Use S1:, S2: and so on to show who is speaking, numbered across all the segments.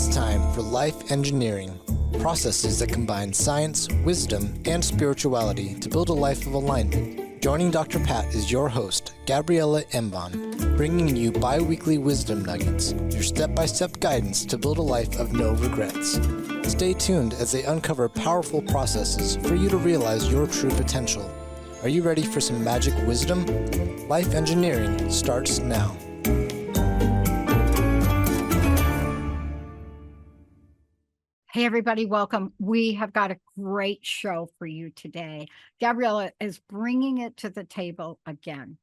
S1: It's time for Life Engineering, processes that combine science, wisdom, and spirituality to build a life of alignment. Joining Dr. Pat is your host, Gabriela Embon, bringing you bi-weekly wisdom nuggets, your step-by-step guidance to build a life of no regrets. Stay tuned as they uncover powerful processes for you to realize your true potential. Are you ready for some magic wisdom? Life Engineering starts now.
S2: Hey, everybody, welcome. We have got a great show for you today. Gabriela is bringing it to the table again.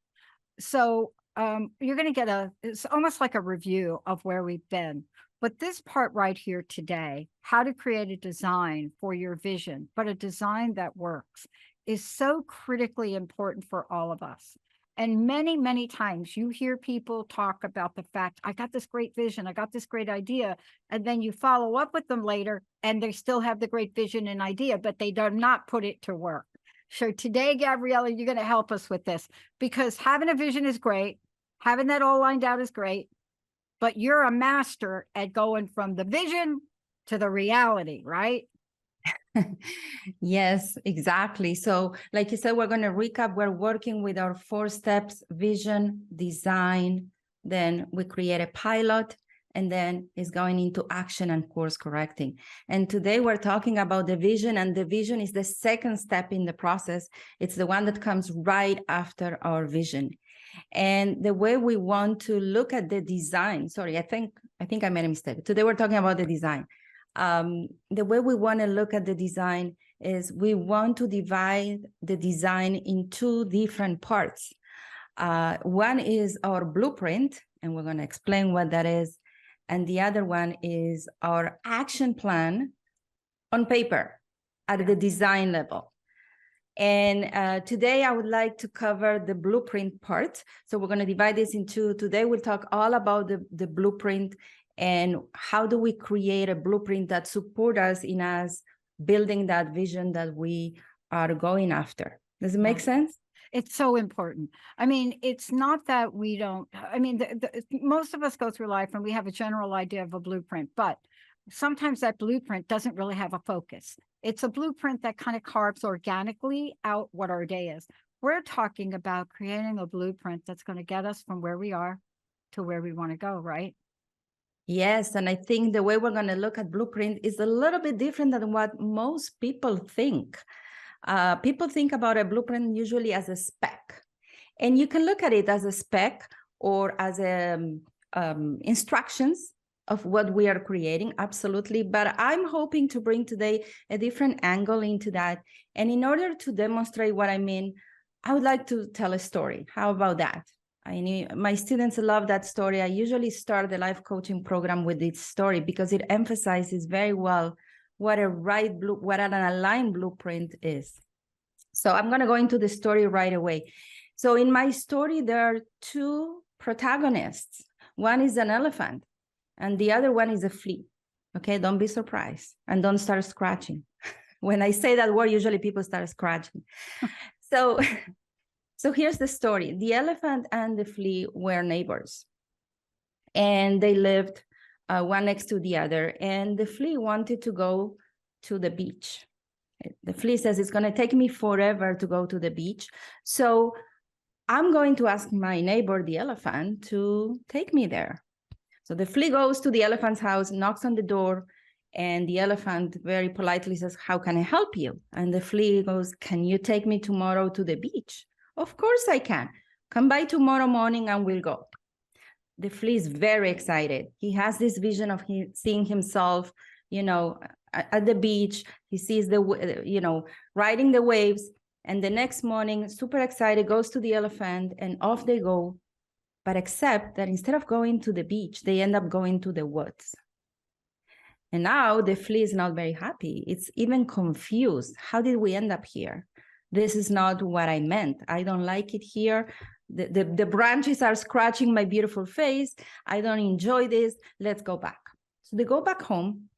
S2: So you're going to get it's almost like a review of where we've been. But this part right here today, how to create a design for your vision, but a design that works, is so critically important for all of us. And many, many times you hear people talk about the fact, I got this great vision, I got this great idea, and then you follow up with them later and they still have the great vision and idea, but they do not put it to work. So today, Gabriela, you're going to help us with this, because having a vision is great, having that all lined out is great, but you're a master at going from the vision to the reality, right?
S3: Yes, exactly. So like you said, we're going to recap. We're working with our 4 steps: vision, design, then we create a pilot, and then it's going into action and course correcting. And today we're talking about the vision, and the vision is the second step in the process. It's the one that comes right after our vision. And the way we want to look at the design, sorry, I think I made a mistake. Today we're talking about the design. The way we want to look at the design is we want to divide the design in 2 different parts. One is our blueprint, and we're going to explain what that is. And the other one is our action plan on paper at the design level. And today I would like to cover the blueprint part. So we're going to divide this into, today we'll talk all about the blueprint and how do we create a blueprint that supports us in us building that vision that we are going after. Does it make sense?
S2: It's so important. I mean, it's not that we don't, I mean, most of us go through life and we have a general idea of a blueprint, but sometimes that blueprint doesn't really have a focus. It's a blueprint that kind of carves organically out what our day is. We're talking about creating a blueprint that's going to get us from where we are to where we want to go, right?
S3: Yes, and I think the way we're going to look at blueprint is a little bit different than what most people think. People think about a blueprint usually as a spec, and you can look at it as a spec or as instructions of what we are creating, absolutely. But I'm hoping to bring today a different angle into that. And in order to demonstrate what I mean, I would like to tell a story. How about that? My students love that story. I usually start the life coaching program with this story because it emphasizes very well what an aligned blueprint is. So I'm going to go into the story right away. So in my story, there are 2 protagonists. One is an elephant and the other one is a flea. Okay, don't be surprised and don't start scratching. When I say that word, usually people start scratching. So here's the story. The elephant and the flea were neighbors, and they lived one next to the other, and the flea wanted to go to the beach. The flea says, it's going to take me forever to go to the beach, so I'm going to ask my neighbor, the elephant, to take me there. So the flea goes to the elephant's house, knocks on the door, and the elephant very politely says, how can I help you? And the flea goes, can you take me tomorrow to the beach? Of course I can. Come by tomorrow morning and we'll go. The flea is very excited. He has this vision of seeing himself, at the beach. He sees riding the waves. And the next morning, super excited, goes to the elephant and off they go. But except that instead of going to the beach, they end up going to the woods. And now the flea is not very happy. It's even confused. How did we end up here? This is not what I meant. I don't like it here. The branches are scratching my beautiful face. I don't enjoy this. Let's go back. So they go back home.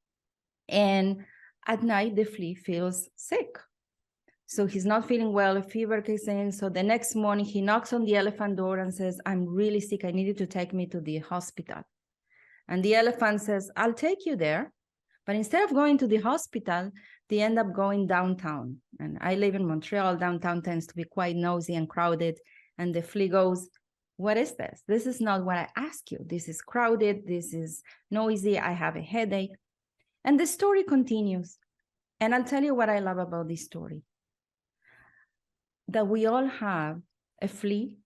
S3: And at night, the flea feels sick. So he's not feeling well, a fever kicks in. So the next morning, he knocks on the elephant door and says, I'm really sick. I need you to take me to the hospital. And the elephant says, I'll take you there. But instead of going to the hospital, they end up going downtown. And I live in Montreal. Downtown tends to be quite noisy and crowded. And the flea goes, what is this? This is not what I asked you. This is crowded. This is noisy. I have a headache. And the story continues. And I'll tell you what I love about this story. That we all have a flea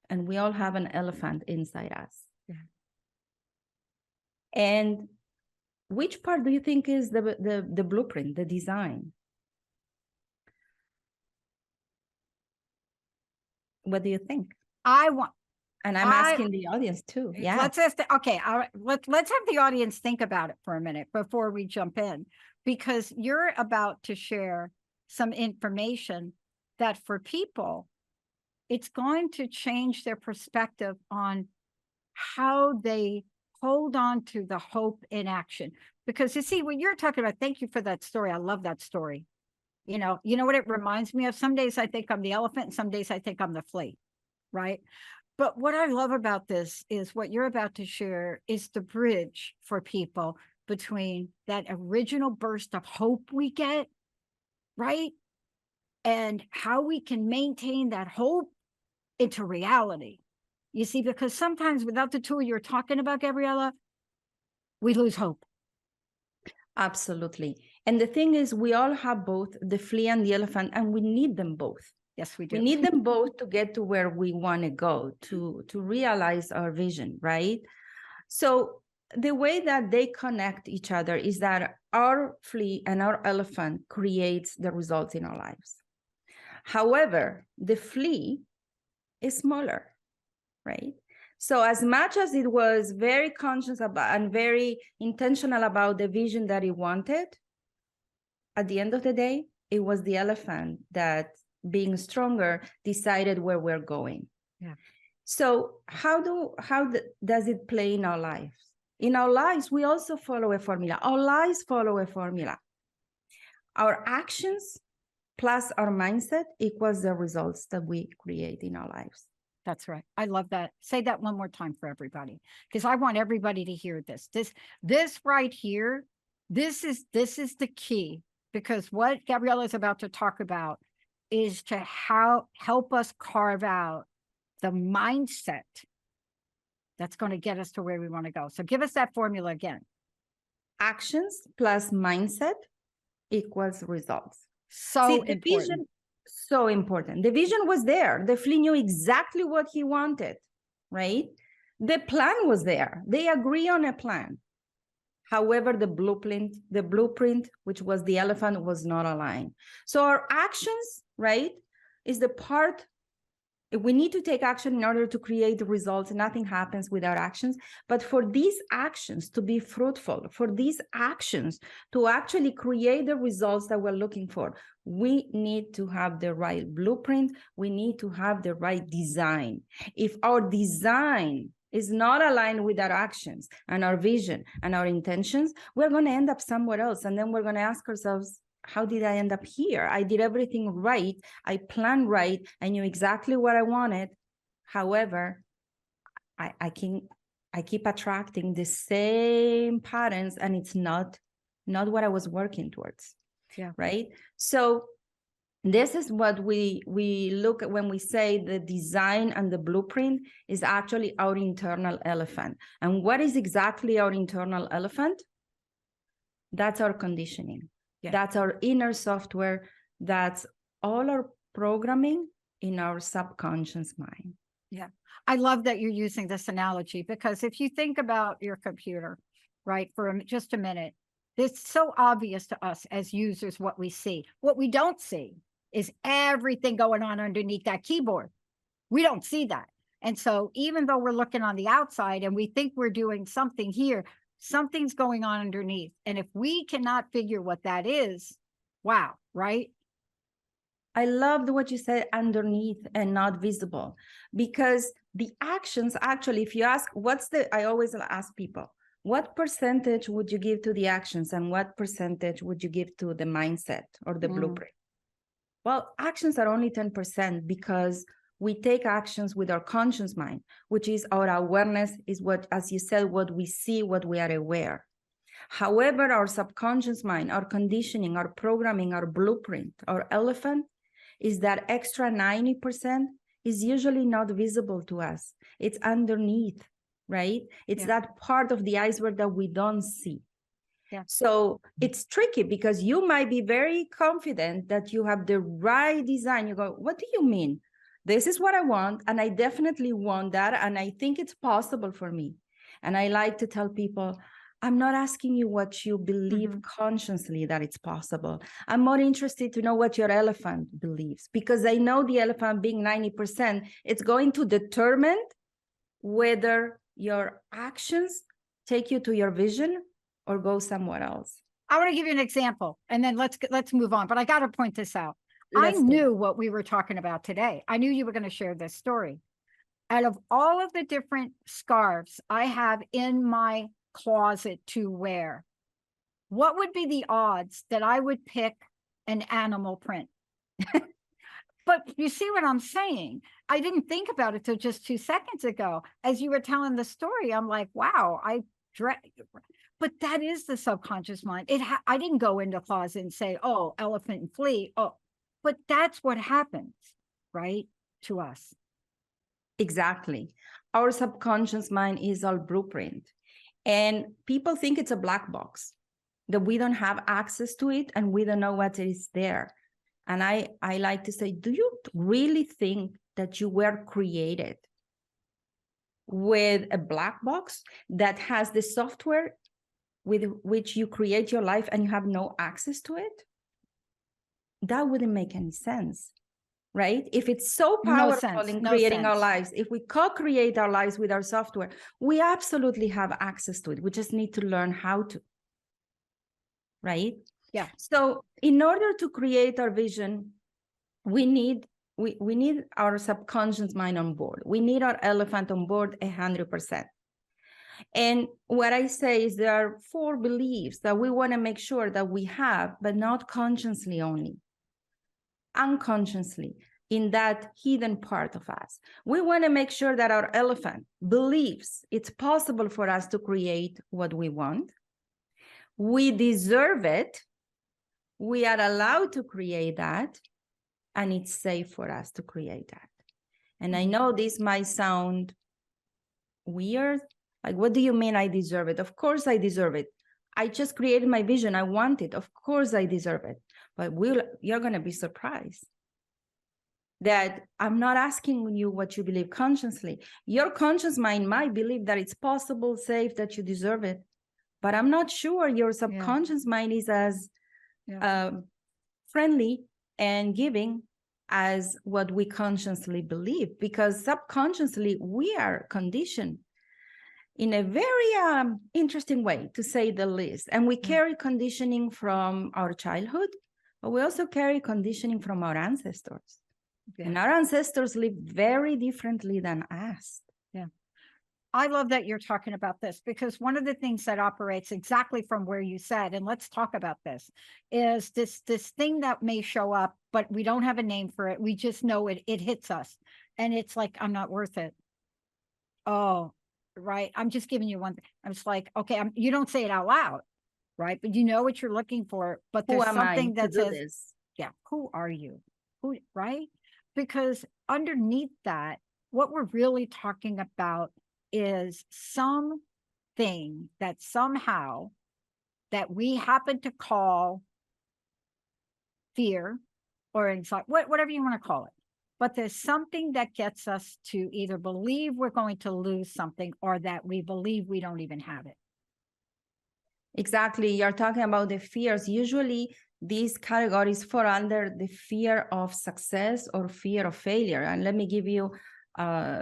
S3: and we all have an elephant inside us.
S2: Yeah.
S3: And which part do you think is the blueprint, the design? What do you think? And I'm asking the audience too. Yeah.
S2: Let's ask let's have the audience think about it for a minute before we jump in, because you're about to share some information that for people, it's going to change their perspective on how they hold on to the hope in action. Because you see, when you're talking about, thank you for that story. I love that story. You know what it reminds me of? Some days I think I'm the elephant, and some days I think I'm the flea, right? But what I love about this is what you're about to share is the bridge for people between that original burst of hope we get, right? And how we can maintain that hope into reality. You see, because sometimes without the tool you're talking about, Gabriela, we lose hope.
S3: Absolutely. And the thing is, we all have both the flea and the elephant, and we need them both.
S2: Yes, we do.
S3: We need them both to get to where we want to go, to realize our vision, right? So the way that they connect each other is that our flea and our elephant creates the results in our lives. However, the flea is smaller, right? So as much as it was very conscious about and very intentional about the vision that it wanted, at the end of the day, it was the elephant that, being stronger, decided where we're going.
S2: Yeah.
S3: So how does it play in our lives? In our lives, we also follow a formula. Our lives follow a formula. Our actions plus our mindset equals the results that we create in our lives.
S2: That's right. I love that. Say that one more time for everybody, because I want everybody to hear this. This right here, this is the key, because what Gabriela is about to talk about is to help us carve out the mindset that's going to get us to where we want to go. So give us that formula again.
S3: Actions plus mindset equals results.
S2: So
S3: the
S2: important.
S3: Vision, so important. The vision was there. The flea knew exactly what he wanted, right? The plan was there. They agree on a plan. However, the blueprint, which was the elephant, was not aligned. So our actions, right, is the part. We need to take action in order to create the results. Nothing happens without actions. But for these actions to be fruitful, for these actions to actually create the results that we're looking for, we need to have the right blueprint. We need to have the right design. If our design is not aligned with our actions and our vision and our intentions, we're going to end up somewhere else. And then we're going to ask ourselves, how did I end up here? I did everything right. I planned right. I knew exactly what I wanted. However, I keep attracting the same patterns, and it's not what I was working towards.
S2: Yeah.
S3: Right. So this is what we look at when we say the design and the blueprint is actually our internal elephant. And what is exactly our internal elephant? That's our conditioning. Yeah. That's our inner software. That's all our programming in our subconscious mind.
S2: Yeah. I love that you're using this analogy, because if you think about your computer, right, for just a minute, it's so obvious to us as users what we see. What we don't see is everything going on underneath that keyboard. We don't see that. And so even though we're looking on the outside and we think we're doing something here, something's going on underneath. And if we cannot figure what that is, wow, right?
S3: I loved what you said, underneath and not visible, because the actions actually, if you ask, I always ask people, what percentage would you give to the actions and what percentage would you give to the mindset or the blueprint? Well, actions are only 10% because we take actions with our conscious mind, which is our awareness, is what, as you said, what we see, what we are aware. However, our subconscious mind, our conditioning, our programming, our blueprint, our elephant, is that extra 90% is usually not visible to us. It's underneath, right? It's that part of the iceberg that we don't see.
S2: Yeah.
S3: So it's tricky because you might be very confident that you have the right design. You go, what do you mean? This is what I want, and I definitely want that, and I think it's possible for me. And I like to tell people, I'm not asking you what you believe consciously that it's possible. I'm more interested to know what your elephant believes, because I know the elephant being 90%, it's going to determine whether your actions take you to your vision or go somewhere else.
S2: I want to give you an example, and then let's move on. But I got to point this out. I knew what we were talking about today. I knew you were going to share this story. Out of all of the different scarves I have in my closet to wear, what would be the odds that I would pick an animal print? But you see what I'm saying? I didn't think about it till just 2 seconds ago. As you were telling the story, I'm like, wow, but that is the subconscious mind. I didn't go into the closet and say, oh, elephant and flea. Oh, but that's what happens, right, to us.
S3: Exactly. Our subconscious mind is our blueprint. And people think it's a black box, that we don't have access to it and we don't know what is there. And I like to say, do you really think that you were created with a black box that has the software with which you create your life and you have no access to it? That wouldn't make any sense, right? If it's so powerful in creating our lives, if we co-create our lives with our software, we absolutely have access to it. We just need to learn how to, right?
S2: Yeah.
S3: So in order to create our vision, we need our subconscious mind on board. We need our elephant on board 100%. And what I say is there are 4 beliefs that we want to make sure that we have, but not consciously only, unconsciously, in that hidden part of us. We want to make sure that our elephant believes it's possible for us to create what we want. We deserve it. We are allowed to create that, and it's safe for us to create that. And I know this might sound weird. Like, what do you mean I deserve it? Of course I deserve it. I just created my vision. I want it. Of course I deserve it. But you're going to be surprised that I'm not asking you what you believe consciously. Your conscious mind might believe that it's possible, safe, that you deserve it. But I'm not sure your subconscious mind is as friendly and giving as what we consciously believe, because subconsciously we are conditioned in a very interesting way, to say the least. And we carry conditioning from our childhood, but we also carry conditioning from our ancestors. Yeah. And our ancestors lived very differently than us.
S2: Yeah. I love that you're talking about this, because one of the things that operates exactly from where you said, and let's talk about this, is this thing that may show up, but we don't have a name for it. We just know it hits us. And it's like, I'm not worth it. Oh, right. I'm just giving you one thing. I'm just like, okay, you don't say it out loud, right? But you know what you're looking for. But there's something that says, yeah, who are you? Who, right? Because underneath that, what we're really talking about is something that somehow that we happen to call fear or anxiety, whatever you want to call it. But there's something that gets us to either believe we're going to lose something or that we believe we don't even have it.
S3: Exactly. You're talking about the fears. Usually these categories fall under the fear of success or fear of failure. And let me give you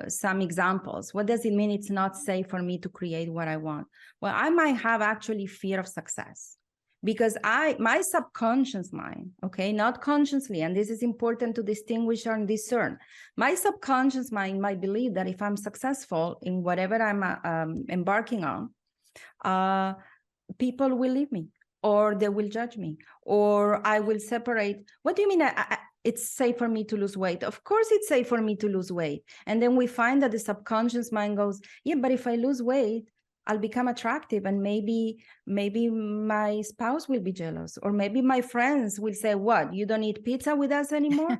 S3: some examples. What does it mean it's not safe for me to create what I want? Well, I might have actually fear of success, because my subconscious mind, okay, not consciously, and this is important to distinguish and discern. My subconscious mind might believe that if I'm successful in whatever I'm embarking on, people will leave me. or they will judge me, or I will separate. What do you mean it's safe for me to lose weight? Of course it's safe for me to lose weight. And then we find that the subconscious mind goes, yeah, but if I lose weight, I'll become attractive, and maybe my spouse will be jealous, or maybe my friends will say, what, you don't eat pizza with us anymore?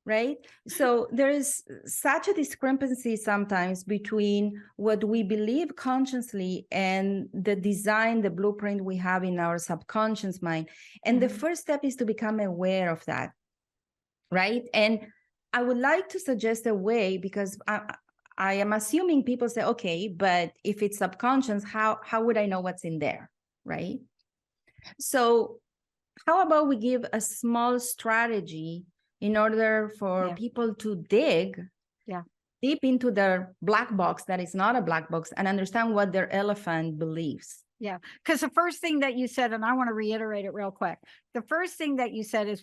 S3: Right? So there is such a discrepancy sometimes between what we believe consciously and the design, the blueprint we have in our subconscious mind. And the first step is to become aware of that, right? And I would like to suggest a way, because I am assuming people say, okay, but if it's subconscious, how would I know what's in there, right? So how about we give a small strategy in order for people to dig deep into their black box that is not a black box and understand what their elephant believes.
S2: Yeah, because the first thing that you said, and I want to reiterate it real quick. The first thing that you said is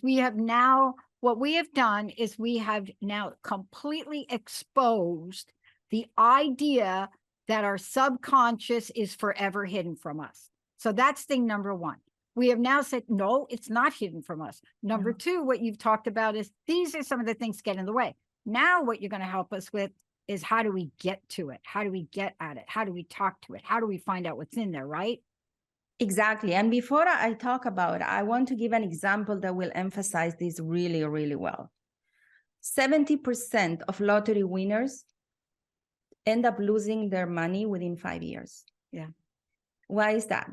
S2: what we have done is we have now completely exposed the idea that our subconscious is forever hidden from us. So that's thing number one. We have now said, no, it's not hidden from us. Number two, what you've talked about is these are some of the things that get in the way. Now, what you're going to help us with is how do we get to it? How do we get at it? How do we talk to it? How do we find out what's in there, right?
S3: Exactly. And before I talk about it, I want to give an example that will emphasize this really, really well. 70% of lottery winners end up losing their money within 5 years.
S2: Yeah.
S3: Why is that?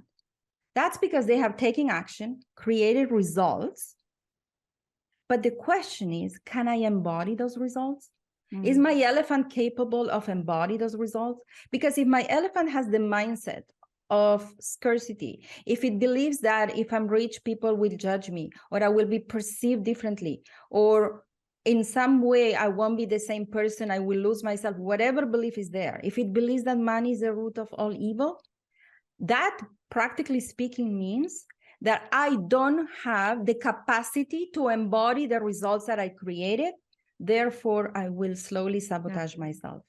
S3: That's because they have taken action, created results. But the question is, can I embody those results? Is my elephant capable of embody those results? Because if my elephant has the mindset of scarcity, if it believes that if I'm rich, people will judge me, or I will be perceived differently, or in some way I won't be the same person, I will lose myself, whatever belief is there. If it believes that money is the root of all evil, that practically speaking means that I don't have the capacity to embody the results that I created. Therefore, I will slowly sabotage myself.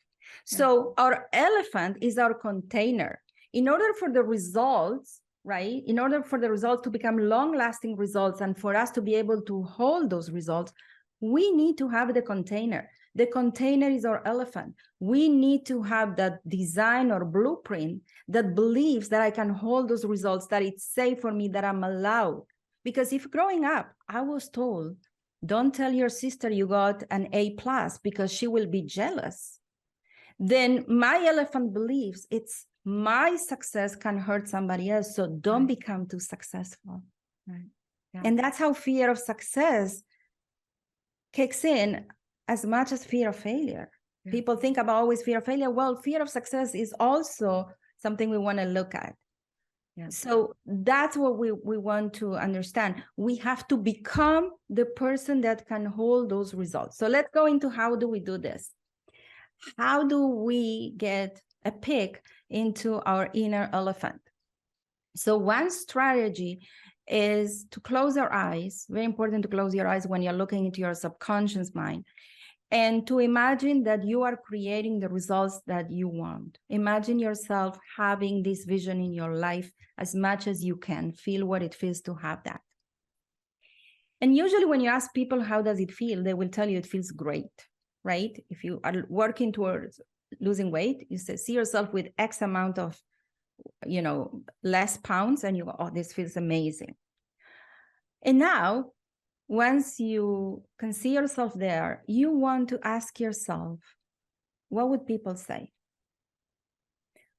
S3: So our elephant is our container. In order for the results, right? In order for the results to become long-lasting results and for us to be able to hold those results, we need to have the container. The container is our elephant. We need to have that design or blueprint that believes that I can hold those results, that it's safe for me, that I'm allowed. Because if growing up, I was told, don't tell your sister you got an A+ because she will be jealous. Then my elephant believes it's my success can hurt somebody else, so don't become too successful.
S2: Right. Yeah.
S3: And that's how fear of success kicks in as much as fear of failure. Yeah. People think about always fear of failure. Well, fear of success is also something we want to look at. Yeah. So that's what we want to understand. We have to become the person that can hold those results. So let's go into how do we do this? How do we get a peek into our inner elephant? So one strategy is to close our eyes. Very important to close your eyes when you're looking into your subconscious mind, and to imagine that you are creating the results that you want. Imagine yourself having this vision in your life as much as you can. Feel what it feels to have that. And usually when you ask people, how does it feel? They will tell you it feels great, right? If you are working towards losing weight, you say, see yourself with X amount of, less pounds, and you go, oh, this feels amazing. And now, once you can see yourself there, you want to ask yourself, what would people say?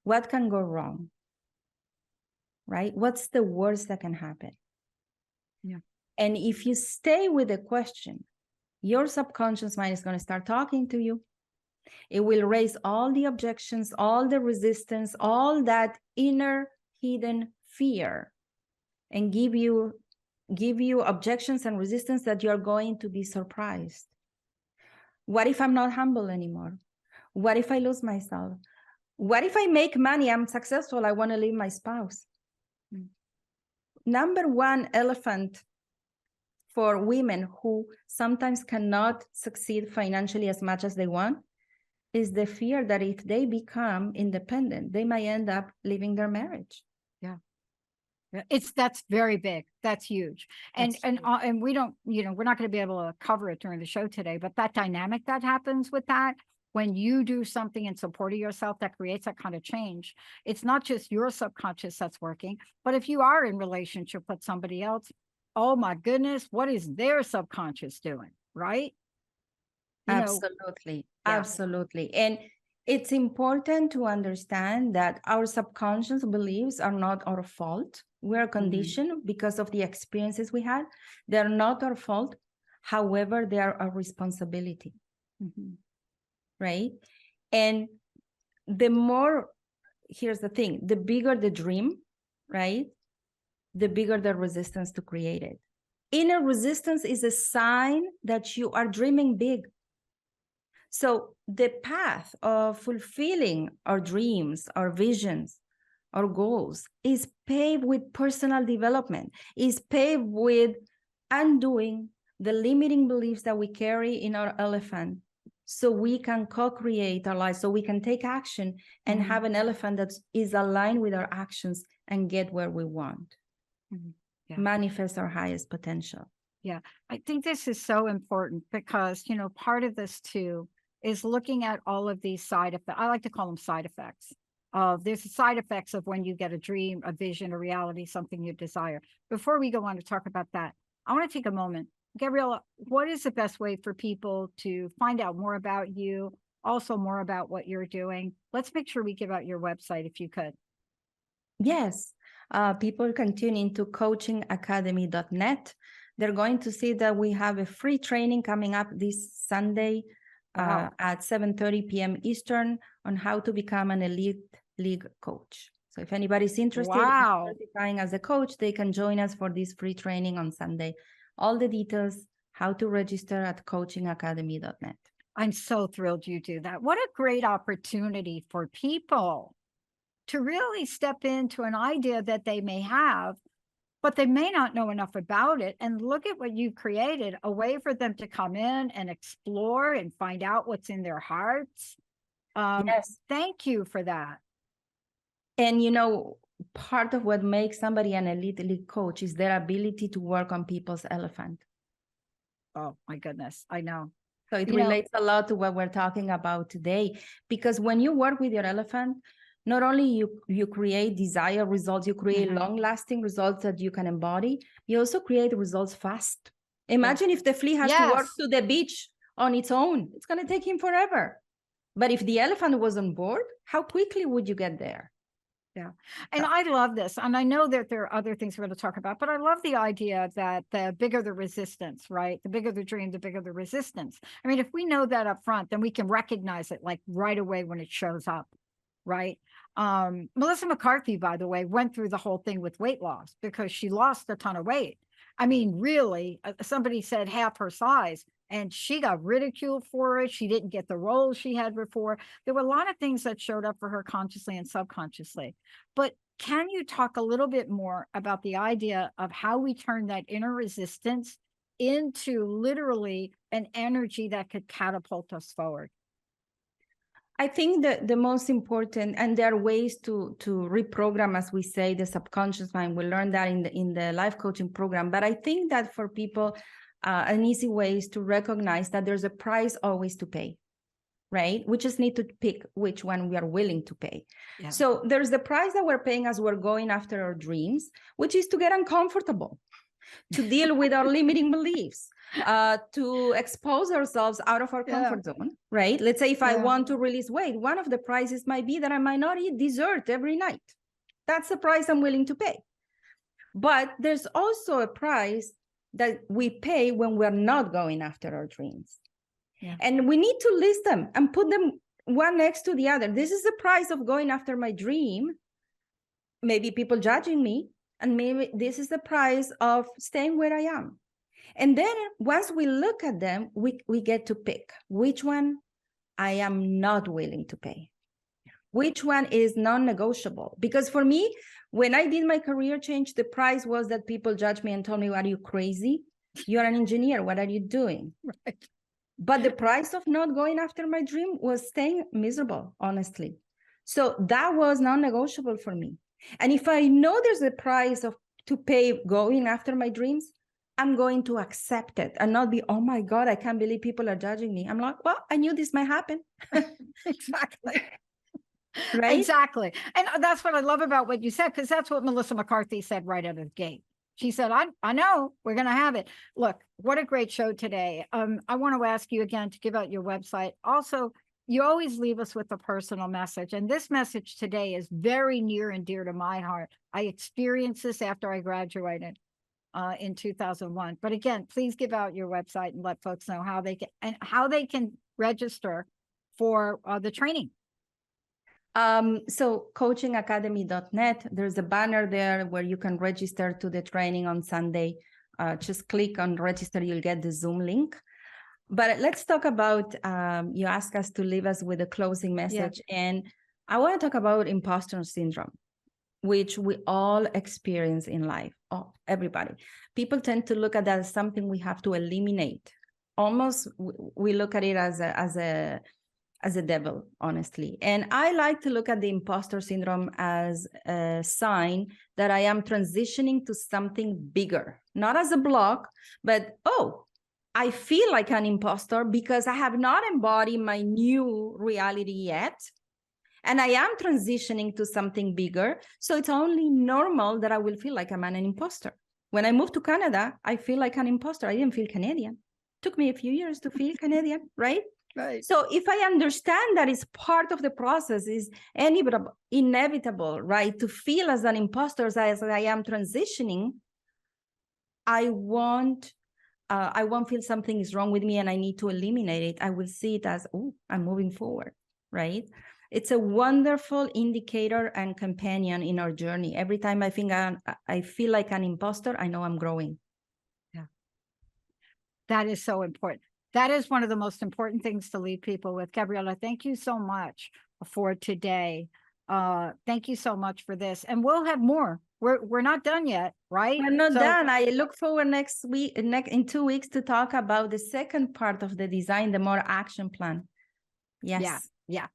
S3: What can go wrong? Right? What's the worst that can happen?
S2: Yeah.
S3: And if you stay with the question, your subconscious mind is going to start talking to you. It will raise all the objections, all the resistance, all that inner hidden fear, and give you objections and resistance that you're going to be surprised. What if I'm not humble anymore? What if I lose myself? What if I make money, I'm successful, I want to leave my spouse? Number one elephant for women who sometimes cannot succeed financially as much as they want is the fear that if they become independent, they might end up leaving their marriage.
S2: Yeah. That's very big. That's huge. And
S3: That's
S2: and
S3: huge.
S2: and we don't, we're not going to be able to cover it during the show today, but that dynamic that happens with that, when you do something in support of yourself that creates that kind of change, it's not just your subconscious that's working, but if you are in relationship with somebody else, oh my goodness, what is their subconscious doing? Right?
S3: Absolutely.
S2: Yeah.
S3: Absolutely. And it's important to understand that our subconscious beliefs are not our fault. We're conditioned because of the experiences we had. They're not our fault. However, they are our responsibility, right? And the more, here's the thing, the bigger the dream, right? The bigger the resistance to create it. Inner resistance is a sign that you are dreaming big. So the path of fulfilling our dreams, our visions, our goals is paved with personal development, is paved with undoing the limiting beliefs that we carry in our elephant, so we can co-create our life, so we can take action and have an elephant that is aligned with our actions and get where we want. Manifest our highest potential.
S2: Yeah, I think this is so important because, part of this too is looking at all of these side effects. I like to call them side effects. There's side effects of when you get a dream, a vision, a reality, something you desire. Before we go on to talk about that, I want to take a moment. Gabriela, what is the best way for people to find out more about you, also more about what you're doing? Let's make sure we give out your website if you could.
S3: Yes, people can tune into coachingacademy.net. They're going to see that we have a free training coming up this Sunday at 7:30 p.m. Eastern on how to become an elite league coach. So if anybody's interested in certifying as a coach, they can join us for this free training on Sunday. All the details, how to register at coachingacademy.net.
S2: I'm so thrilled you do that. What a great opportunity for people to really step into an idea that they may have, but they may not know enough about it. And look at what you've created, a way for them to come in and explore and find out what's in their hearts.
S3: Yes.
S2: Thank you for that.
S3: And, part of what makes somebody an elite coach is their ability to work on people's elephant.
S2: Oh, my goodness. I know.
S3: So it relates a lot to what we're talking about today, because when you work with your elephant, not only you create desired results, you create long-lasting results that you can embody, you also create results fast. Imagine if the flea has to walk to the beach on its own. It's going to take him forever. But if the elephant was on board, how quickly would you get there?
S2: Yeah. And I love this. And I know that there are other things we're going to talk about, but I love the idea that the bigger the resistance, right? The bigger the dream, the bigger the resistance. I mean, if we know that up front, then we can recognize it like right away when it shows up, right? Melissa McCarthy, by the way, went through the whole thing with weight loss because she lost a ton of weight. I mean, really, somebody said half her size. And she got ridiculed for it. She didn't get the roles she had before. There were a lot of things that showed up for her consciously and subconsciously. But can you talk a little bit more about the idea of how we turn that inner resistance into literally an energy that could catapult us forward?
S3: I think that the most important, and there are ways to reprogram, as we say, the subconscious mind. We learn that in the life coaching program. But I think that for people, an easy way is to recognize that there's a price always to pay, right? We just need to pick which one we are willing to pay. Yeah. So there's the price that we're paying as we're going after our dreams, which is to get uncomfortable, to deal with our limiting beliefs, to expose ourselves out of our comfort zone, right? Let's say if I want to release weight, one of the prices might be that I might not eat dessert every night. That's the price I'm willing to pay. But there's also a price that we pay when we're not going after our dreams. Yeah. And we need to list them and put them one next to the other. This is the price of going after my dream. Maybe people judging me, and maybe this is the price of staying where I am. And then once we look at them, we get to pick which one I am not willing to pay. Which one is non-negotiable? Because for me, when I did my career change, the price was that people judged me and told me, are you crazy? You're an engineer. What are you doing? Right. But the price of not going after my dream was staying miserable, honestly. So that was non-negotiable for me. And if I know there's a price of to pay going after my dreams, I'm going to accept it and not be, oh my God, I can't believe people are judging me. I'm like, well, I knew this might happen.
S2: Exactly.
S3: Right?
S2: Exactly. And that's what I love about what you said, because that's what Melissa McCarthy said right out of the gate. She said, I know we're going to have it. Look, what a great show today. I want to ask you again to give out your website. Also, you always leave us with a personal message. And this message today is very near and dear to my heart. I experienced this after I graduated in 2001. But again, please give out your website and let folks know how they can register for the training.
S3: So coachingacademy.net, there's a banner there where you can register to the training on Sunday. Just click on register, you'll get the Zoom link. But let's talk about, you asked us to leave us with a closing message. Yeah. And I want to talk about imposter syndrome, which we all experience in life. Oh, everybody. People tend to look at that as something we have to eliminate. Almost, we look at it as a devil, honestly. And I like to look at the imposter syndrome as a sign that I am transitioning to something bigger, not as a block, but, oh, I feel like an imposter because I have not embodied my new reality yet. And I am transitioning to something bigger. So it's only normal that I will feel like I'm an imposter. When I moved to Canada, I feel like an imposter. I didn't feel Canadian. It took me a few years to feel Canadian, right?
S2: Right.
S3: So if I understand that it's part of the process, is inevitable, right? To feel as an imposter as I am transitioning, I won't feel something is wrong with me and I need to eliminate it. I will see it as, oh, I'm moving forward, right? It's a wonderful indicator and companion in our journey. Every time I feel like an imposter, I know I'm growing.
S2: Yeah. That is so important. That is one of the most important things to leave people with. Gabriela, thank you so much for today. Thank you so much for this. And we'll have more. We're not done yet, right?
S3: We're not done. I look forward next week, in 2 weeks, to talk about the second part of the design, the more action plan. Yes.
S2: Yeah.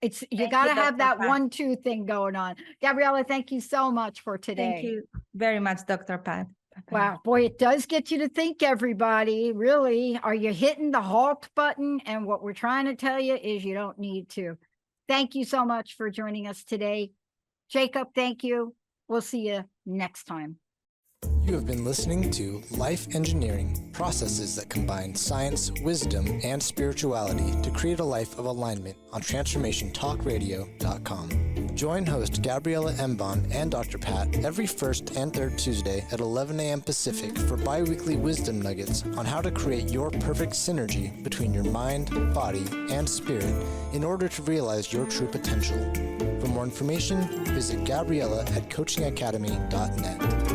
S2: It's you got to have that 1-2 thing going on. Gabriela, thank you so much for today.
S3: Thank you very much, Dr. Pat.
S2: Wow, boy, it does get you to think, everybody. Really, are you hitting the halt button? And what we're trying to tell you is you don't need to. Thank you so much for joining us today. Jacob, thank you. We'll see you next time.
S1: You have been listening to Life Engineering, processes that combine science, wisdom, and spirituality to create a life of alignment on TransformationTalkRadio.com. Join host Gabriela Embon and Dr. Pat every first and third Tuesday at 11 a.m. Pacific for bi-weekly wisdom nuggets on how to create your perfect synergy between your mind, body, and spirit in order to realize your true potential. For more information, visit Gabriela at coachingacademy.net.